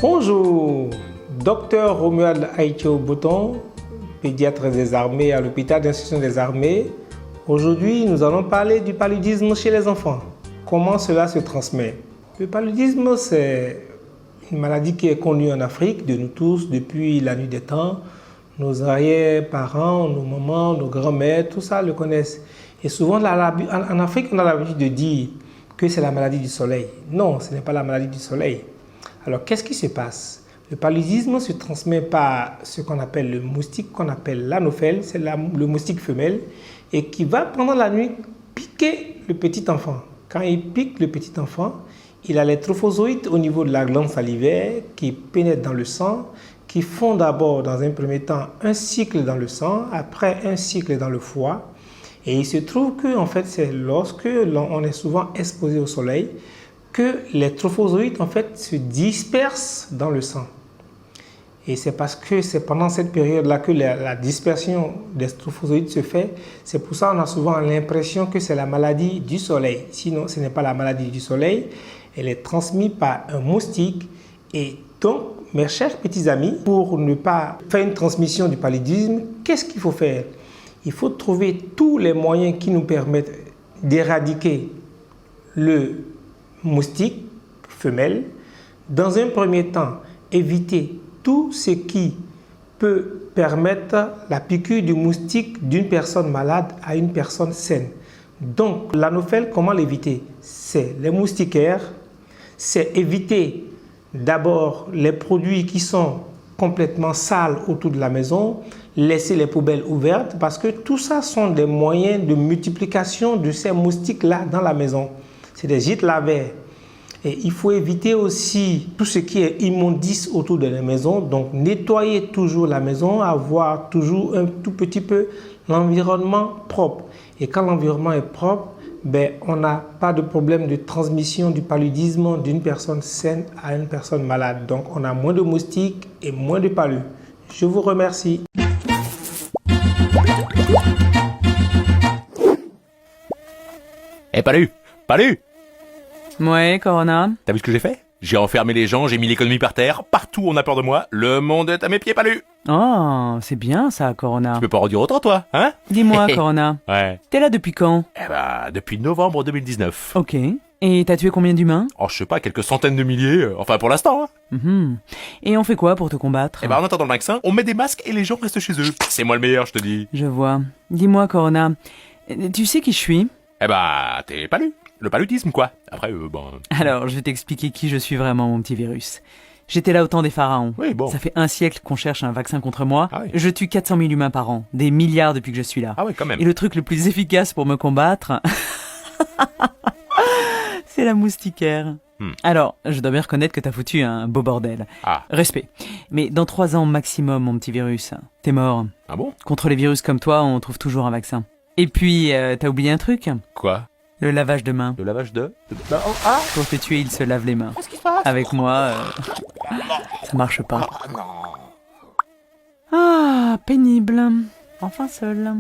Bonjour, docteur Romuald Aïtio Bouton, pédiatre des armées à l'hôpital d'instruction des armées. Aujourd'hui, nous allons parler du paludisme chez les enfants. Comment cela se transmet? Le paludisme, c'est une maladie qui est connue en Afrique de nous tous depuis la nuit des temps. Nos arrière-parents, nos mamans, nos grands-mères, tout ça le connaissent. Et souvent, en Afrique, on a l'habitude de dire que c'est la maladie du soleil. Non, ce n'est pas la maladie du soleil. Alors, qu'est-ce qui se passe? Le paludisme se transmet par ce qu'on appelle le moustique, qu'on appelle l'anophèle, c'est le moustique femelle, et qui va pendant la nuit piquer le petit enfant. Quand il pique le petit enfant, il a les trophozoïdes au niveau de la glande salivaire qui pénètrent dans le sang, qui font d'abord dans un premier temps un cycle dans le sang, après un cycle dans le foie. Et il se trouve que en fait, c'est lorsque on est souvent exposé au soleil que les trophozoïdes en fait se dispersent dans le sang. Et c'est parce que c'est pendant cette période-là que la dispersion des trophozoïdes se fait. C'est pour ça qu'on a souvent l'impression que c'est la maladie du soleil. Sinon, ce n'est pas la maladie du soleil. Elle est transmise par un moustique. Et donc, mes chers petits amis, pour ne pas faire une transmission du paludisme, qu'est-ce qu'il faut faire? Il faut trouver tous les moyens qui nous permettent d'éradiquer le moustique femelle. Dans un premier temps, éviter tout ce qui peut permettre la piqûre du moustique d'une personne malade à une personne saine. Donc, l'anophèle, comment l'éviter? C'est les moustiquaires, c'est éviter d'abord les produits qui sont complètement sales autour de la maison, laisser les poubelles ouvertes parce que tout ça sont des moyens de multiplication de ces moustiques-là dans la maison. C'est des gîtes lavaires. Et il faut éviter aussi tout ce qui est immondice autour de la maison. Donc, nettoyer toujours la maison, avoir toujours un tout petit peu l'environnement propre. Et quand l'environnement est propre, on n'a pas de problème de transmission du paludisme d'une personne saine à une personne malade. Donc, on a moins de moustiques et moins de palud. Je vous remercie. Eh, Palu! Palu! Ouais, Corona. T'as vu ce que j'ai fait? J'ai enfermé les gens, j'ai mis l'économie par terre, partout on a peur de moi, le monde est à mes pieds, Palu! Oh, c'est bien ça, Corona. Tu peux pas en dire autant, toi, hein? Dis-moi, Corona. Ouais. T'es là depuis quand? Eh bah, depuis novembre 2019. Ok. Et t'as tué combien d'humains? Oh, je sais pas, quelques centaines de milliers, enfin pour l'instant, hein. Et on fait quoi pour te combattre? Eh bah, en attendant le vaccin, on met des masques et les gens restent chez eux. C'est moi le meilleur, je te dis. Je vois. Dis-moi, Corona. Tu sais qui je suis? Eh bah, t'es Palu. Le paludisme, quoi. Après, Alors, je vais t'expliquer qui je suis vraiment, mon petit virus. J'étais là au temps des pharaons. Oui, bon. Ça fait 1 siècle qu'on cherche un vaccin contre moi. Ah oui. Je tue 400 000 humains par an. Des milliards depuis que je suis là. Ah ouais, quand même. Et le truc le plus efficace pour me combattre, c'est la moustiquaire. Alors, je dois bien reconnaître que t'as foutu un beau bordel. Ah. Respect. Mais dans 3 ans maximum, mon petit virus, t'es mort. Ah bon? Contre les virus comme toi, on trouve toujours un vaccin. Et puis, t'as oublié un truc? Quoi? Le lavage de mains. Le lavage de... Pour te tuer, il se lave les mains. Avec moi, ça marche pas. Ah, pénible. Enfin seul.